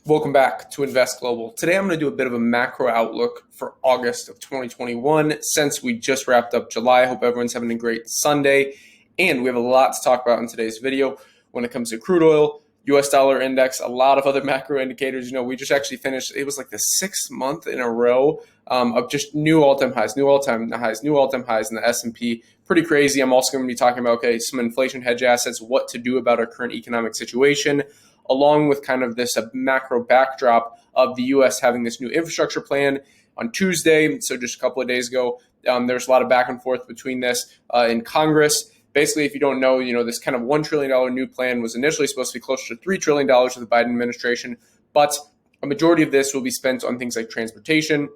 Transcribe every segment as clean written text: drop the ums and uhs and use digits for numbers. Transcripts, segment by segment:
Welcome back to Invest Global. Today I'm going to do a bit of a macro outlook for August of 2021 since we just wrapped up July. I hope everyone's having a great Sunday. And we have a lot to talk about in today's video when it comes to crude oil, US dollar index, a lot of other macro indicators. We just actually finished, it was like the 6th month in a row of just new all-time highs in the S&P. Pretty crazy. I'm also going to be talking about, some inflation hedge assets, what to do about our current economic situation, along with kind of this macro backdrop of the U.S. having this new infrastructure plan on Tuesday. So just a couple of days ago, there's a lot of back and forth between this in Congress. Basically, if you don't know, this kind of $1 trillion new plan was initially supposed to be closer to $3 trillion with the Biden administration, but a majority of this will be spent on things like transportation,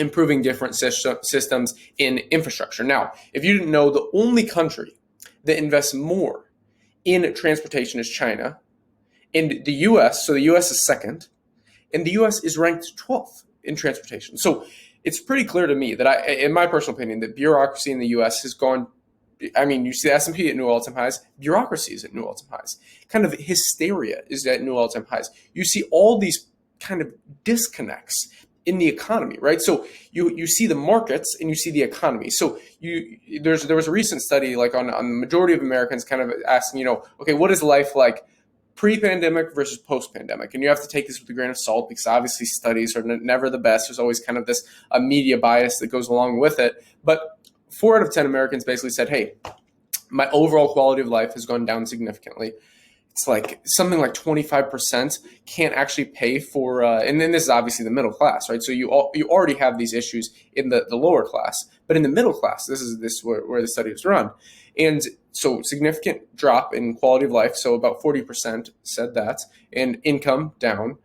improving different systems in infrastructure. Now, if you didn't know, the only country that invests more in transportation is China. And the U.S., so the U.S. is second, and the U.S. is ranked 12th in transportation. So it's pretty clear to me that, in my personal opinion, that bureaucracy in the U.S. has gone, you see the S&P at new all-time highs, bureaucracy is at new all-time highs. Kind of hysteria is at new all-time highs. You see all these kind of disconnects in the economy, right? So you see the markets and you see the economy. So there was a recent study like on the majority of Americans kind of asking, what is life like pre-pandemic versus post-pandemic? And you have to take this with a grain of salt because obviously studies are never the best. There's always kind of this media bias that goes along with it. But 4 out of 10 Americans basically said, hey, my overall quality of life has gone down significantly. It's like something like 25% can't actually pay for, and then this is obviously the middle class, right? So you already have these issues in the lower class, but in the middle class, this is where the study was run. And so significant drop in quality of life. So about 40% said that, and income down.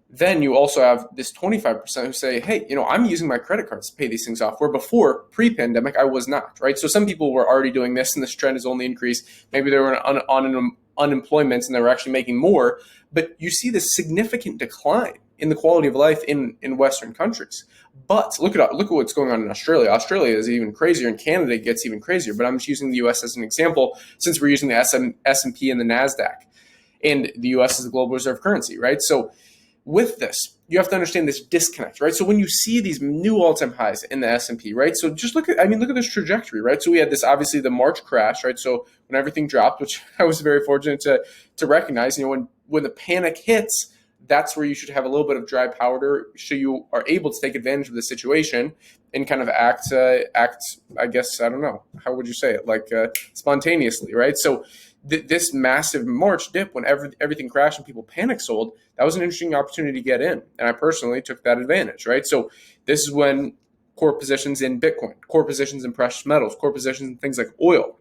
Then you also have this 25% who say, hey, I'm using my credit cards to pay these things off, where before, pre-pandemic, I was not, right? So some people were already doing this, and this trend has only increased. Maybe they were on unemployment and they were actually making more. But you see this significant decline in the quality of life in Western countries. But look at what's going on in Australia. Australia is even crazier, and Canada gets even crazier. But I'm just using the U.S. as an example since we're using the S&P and the NASDAQ. And the U.S. is the global reserve currency, right? So with this, you have to understand this disconnect, right? So when you see these new all-time highs in the S&P, right? So just look at this trajectory, right? So we had this, obviously the March crash, right? So when everything dropped, which I was very fortunate to recognize, when the panic hits, that's where you should have a little bit of dry powder so you are able to take advantage of the situation and kind of act, I guess, I don't know, how would you say it? Like spontaneously, right? So this massive March dip when everything crashed and people panic sold, that was an interesting opportunity to get in. And I personally took that advantage, right? So this is when core positions in Bitcoin, core positions in precious metals, core positions in things like oil,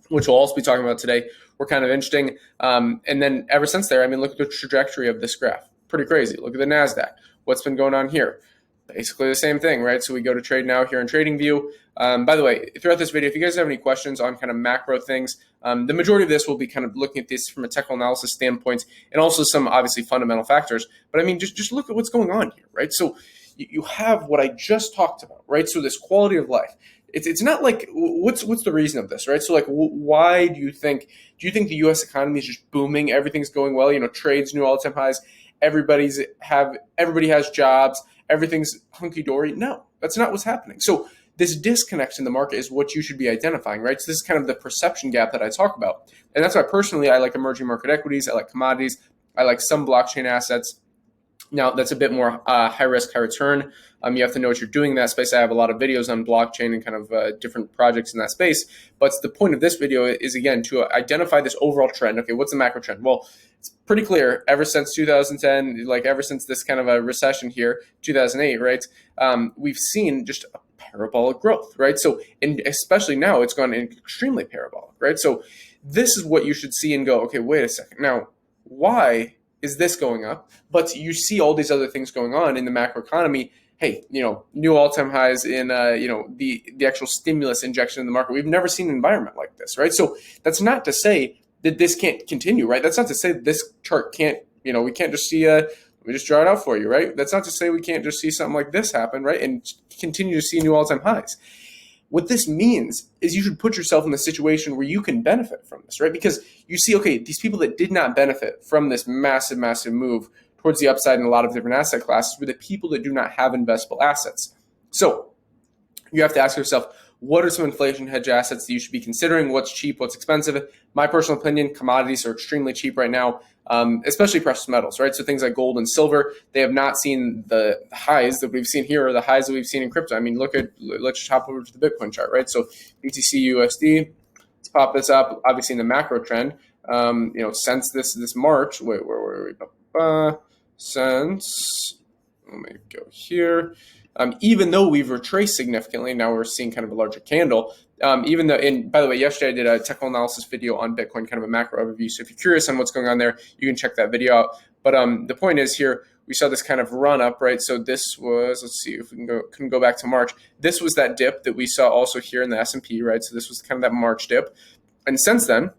which we'll also be talking about today, were kind of interesting. And then ever since there, look at the trajectory of this graph. Pretty crazy. Look at the NASDAQ. What's been going on here? Basically the same thing, right? So we go to trade now here in TradingView. By the way, throughout this video, if you guys have any questions on kind of macro things, the majority of this will be kind of looking at this from a technical analysis standpoint and also some obviously fundamental factors. But just look at what's going on here, right? So you have what I just talked about, right? So this quality of life. It's not like what's the reason of this, right? So like why do you think the U.S. economy is just booming? Everything's going well. Trades new all-time highs. Everybody has jobs. Everything's hunky-dory. No, that's not what's happening. So this disconnect in the market is what you should be identifying, right? So this is kind of the perception gap that I talk about. And that's why personally I like emerging market equities. I like commodities. I like some blockchain assets. Now, that's a bit more high risk, high return. You have to know what you're doing in that space. I have a lot of videos on blockchain and kind of different projects in that space. But the point of this video is, again, to identify this overall trend. Okay, what's the macro trend? Well, it's pretty clear ever since 2010, like ever since this kind of a recession here, 2008, right? We've seen just a parabolic growth, right? So, and especially now, it's gone extremely parabolic, right? So this is what you should see and go, okay, wait a second. Now, why is this going up? But you see all these other things going on in the macro economy. Hey, new all-time highs in, the actual stimulus injection in the market. We've never seen an environment like this, right? So that's not to say that this can't continue, right? That's not to say that this chart can't, we can't just see let me just draw it out for you, right? That's not to say we can't just see something like this happen, right? And continue to see new all-time highs. What this means is you should put yourself in the situation where you can benefit from this, right? Because you see, okay, these people that did not benefit from this massive, massive move towards the upside in a lot of different asset classes were the people that do not have investable assets. So you have to ask yourself, what are some inflation hedge assets that you should be considering? What's cheap? What's expensive? My personal opinion, commodities are extremely cheap right now, especially precious metals, right? So things like gold and silver, they have not seen the highs that we've seen here or the highs that we've seen in crypto. I mean, let's just hop over to the Bitcoin chart, right? So BTC USD, let's pop this up, obviously in the macro trend. Since this March, where were we? Since, let me go here. Even though we've retraced significantly, now we're seeing kind of a larger candle. Even though, and by the way, yesterday I did a technical analysis video on Bitcoin, kind of a macro overview. So if you're curious on what's going on there, you can check that video out. But the point is here, we saw this kind of run up, right? So this was, let's see if we can go back to March. This was that dip that we saw also here in the S&P, right? So this was kind of that March dip. And since then,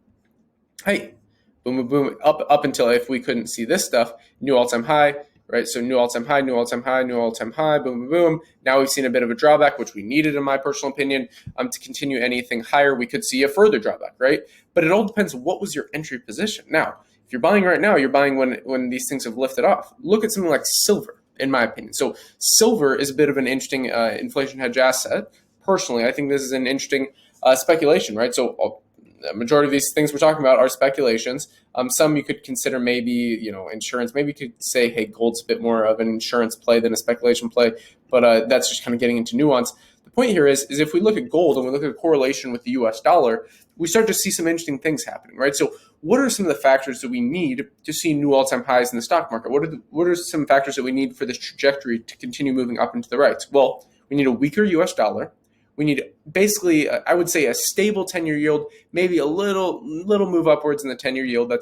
hey, boom, boom, boom, up until if we couldn't see this stuff, new all-time high, right? So new all-time high, new all-time high, new all-time high, boom, boom, boom. Now we've seen a bit of a drawback, which we needed, in my personal opinion. To continue anything higher, we could see a further drawback, right? But it all depends, what was your entry position? Now, if you're buying right now, you're buying when these things have lifted off. Look at something like silver, in my opinion. So silver is a bit of an interesting inflation hedge asset. Personally, I think this is an interesting speculation, right? So the majority of these things we're talking about are speculations. Some you could consider maybe, insurance. Maybe you could say, hey, gold's a bit more of an insurance play than a speculation play, but that's just kind of getting into nuance. The point here is if we look at gold and we look at a correlation with the US dollar, we start to see some interesting things happening, right? So what are some of the factors that we need to see new all-time highs in the stock market? What are some factors that we need for this trajectory to continue moving up into the right? Well, we need a weaker US dollar. We need basically, I would say, a stable 10-year yield, maybe a little move upwards in the 10-year yield.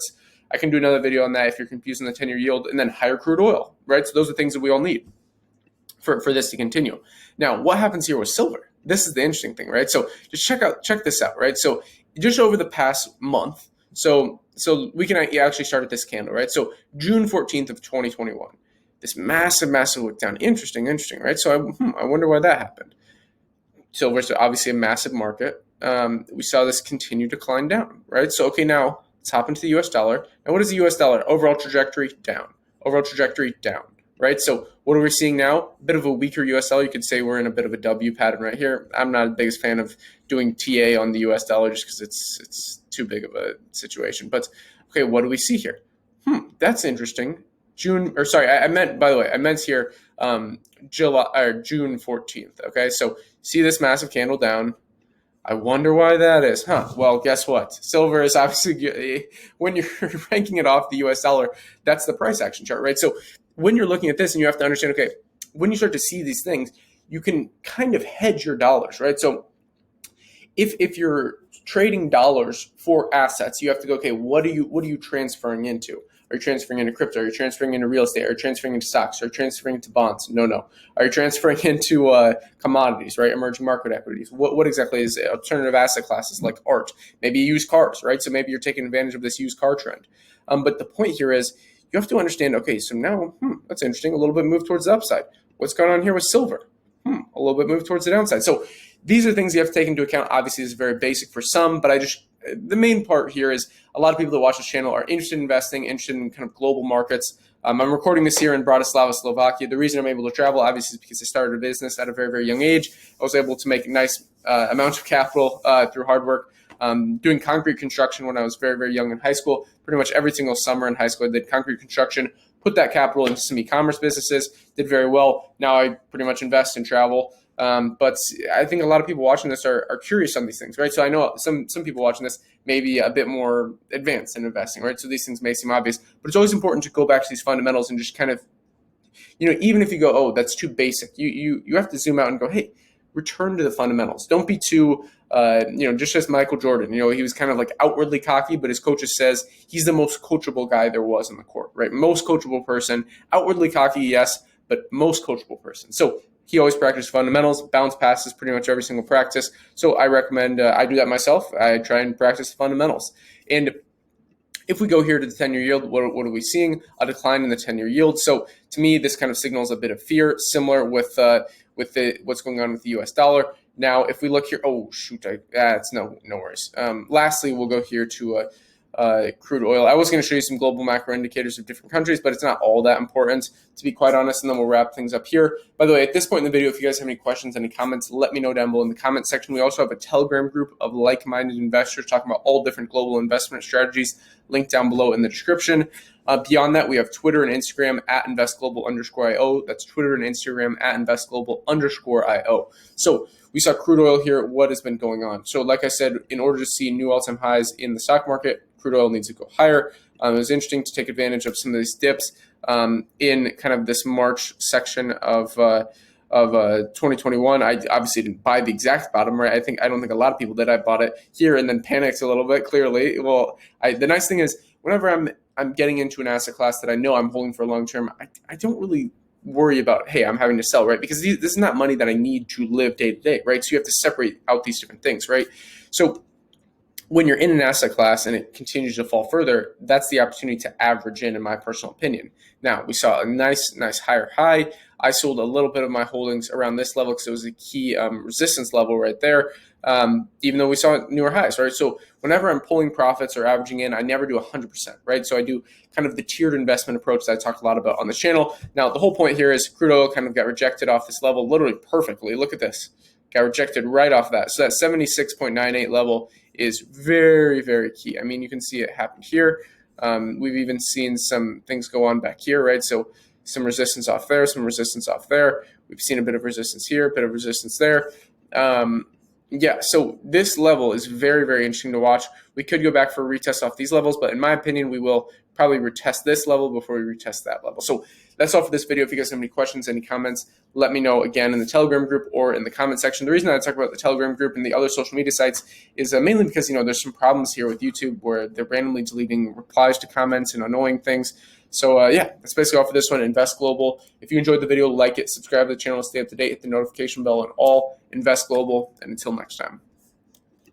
I can do another video on that if you're confused on the 10-year yield, and then higher crude oil, right? So those are things that we all need for this to continue. Now, what happens here with silver? This is the interesting thing, right? So just check this out, right? So just over the past month, so we can actually start at this candle, right? So June 14th of 2021, this massive wick down. Interesting, right? So I wonder why that happened. Silver is obviously a massive market. We saw this continue to climb down, right? So, okay, now let's hop into the US dollar. Now, what is the US dollar? Overall trajectory down. Right? So what are we seeing now? A bit of a weaker US dollar. You could say we're in a bit of a W pattern right here. I'm not the biggest fan of doing TA on the US dollar just because it's too big of a situation. But, okay, what do we see here? That's interesting. I meant here June 14th. Okay, so see this massive candle down. I wonder why that is. Well, guess what? Silver is obviously, when you're ranking it off the US dollar, that's the price action chart, right? So when you're looking at this and you have to understand, okay, when you start to see these things, you can kind of hedge your dollars, right? So if you're trading dollars for assets, you have to go, okay, what are you transferring into? Are you transferring into crypto? Are you transferring into real estate? Are you transferring into stocks? Are you transferring into bonds? No. Are you transferring into commodities, right? Emerging market equities. What exactly is it? Alternative asset classes like art? Maybe used cars, right? So maybe you're taking advantage of this used car trend. But the point here is you have to understand, okay, so now, that's interesting. A little bit move towards the upside. What's going on here with silver? A little bit move towards the downside. So these are things you have to take into account. Obviously, it's very basic for some, but the main part here is a lot of people that watch this channel are interested in investing, interested in kind of global markets. I'm recording this here in Bratislava, Slovakia. The reason I'm able to travel, obviously, is because I started a business at a very, very young age. I was able to make nice amounts of capital through hard work. Doing concrete construction when I was very, very young in high school. Pretty much every single summer in high school, I did concrete construction, put that capital into some e-commerce businesses, did very well. Now I pretty much invest in travel. But I think a lot of people watching this are curious on these things, right? So I know some people watching this may be a bit more advanced in investing, right? So these things may seem obvious, but it's always important to go back to these fundamentals and just kind of, even if you go, oh, that's too basic, you have to zoom out and go, hey, return to the fundamentals. Don't be too, just as Michael Jordan, he was kind of like outwardly cocky, but his coaches says he's the most coachable guy there was on the court, right? Most coachable person, outwardly cocky, yes, but most coachable person. So he always practiced fundamentals, bounce passes pretty much every single practice. So I recommend, I do that myself. I try and practice fundamentals. And if we go here to the 10-year yield, what are we seeing? A decline in the 10-year yield. So to me, this kind of signals a bit of fear, similar with what's going on with the US dollar. Now, if we look here, oh, shoot, that's no worries. Lastly, we'll go here to crude oil. I was going to show you some global macro indicators of different countries, but it's not all that important, to be quite honest, and then we'll wrap things up here. By the way, at this point in the video, if you guys have any questions, any comments, let me know down below in the comment section. We also have a Telegram group of like-minded investors talking about all different global investment strategies, linked down below in the description. Beyond that, we have Twitter and Instagram at investglobal_IO. That's Twitter and Instagram at investglobal_IO. So we saw crude oil here. What has been going on? So like I said, in order to see new all-time highs in the stock market, crude oil needs to go higher. It was interesting to take advantage of some of these dips in kind of this March section of 2021. I obviously didn't buy the exact bottom, right? I don't think a lot of people did. I bought it here and then panicked a little bit, clearly. Well, the nice thing is whenever I'm getting into an asset class that I know I'm holding for long term, I don't really worry about, hey, I'm having to sell, right? Because this is not money that I need to live day to day, right? So you have to separate out these different things, right? So when you're in an asset class and it continues to fall further, that's the opportunity to average in my personal opinion. Now, we saw a nice higher high. I sold a little bit of my holdings around this level because it was a key resistance level right there, even though we saw newer highs, right? So whenever I'm pulling profits or averaging in, I never do 100%, right? So I do kind of the tiered investment approach that I talked a lot about on the channel. Now, the whole point here is crude oil kind of got rejected off this level literally perfectly. Look at this. Got rejected right off that. So that 76.98 level is very, very key. I mean, you can see it happen here. We've even seen some things go on back here, right? So some resistance off there, some resistance off there. We've seen a bit of resistance here, a bit of resistance there. Yeah, so this level is very, very interesting to watch. We could go back for a retest off these levels, but in my opinion, we will probably retest this level before we retest that level. So that's all for this video. If you guys have any questions, any comments, let me know again in the Telegram group or in the comment section. The reason I talk about the Telegram group and the other social media sites is mainly because, there's some problems here with YouTube where they're randomly deleting replies to comments and annoying things. So yeah, that's basically all for this one. Invest Global. If you enjoyed the video, like it, subscribe to the channel, stay up to date, hit the notification bell on all. Invest Global, and until next time.